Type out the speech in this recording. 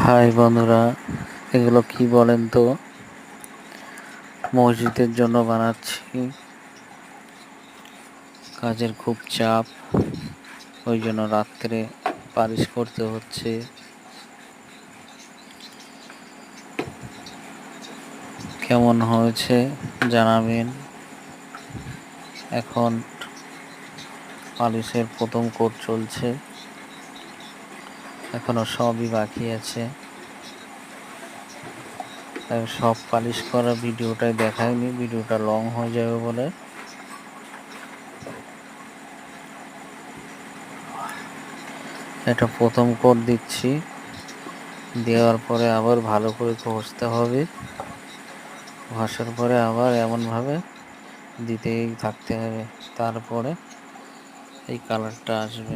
High বন্ধুরা, এগুলো কি বলেন তো? মসজিদের জন্য বানাচ্ছি। কাজের খুব চাপ, ওই জন্য রাত্রে পালিশ করতে হচ্ছে। কেমন হয়েছে জানাবেন। এখন পালিশের প্রথম কোট চলছে, এখনো সবই বাকি আছে। তাই সব পালিশ করা ভিডিওটাই দেখায়নি, ভিডিওটা লং হয়ে যাবে বলে। এটা প্রথম কোট দিচ্ছি, দেওয়ার পরে আবার ভালো করে ঘষতে হবে। ঘষার পরে আবার এমনভাবে দিতেই থাকতে হবে, তারপরে এই কালারটা আসবে।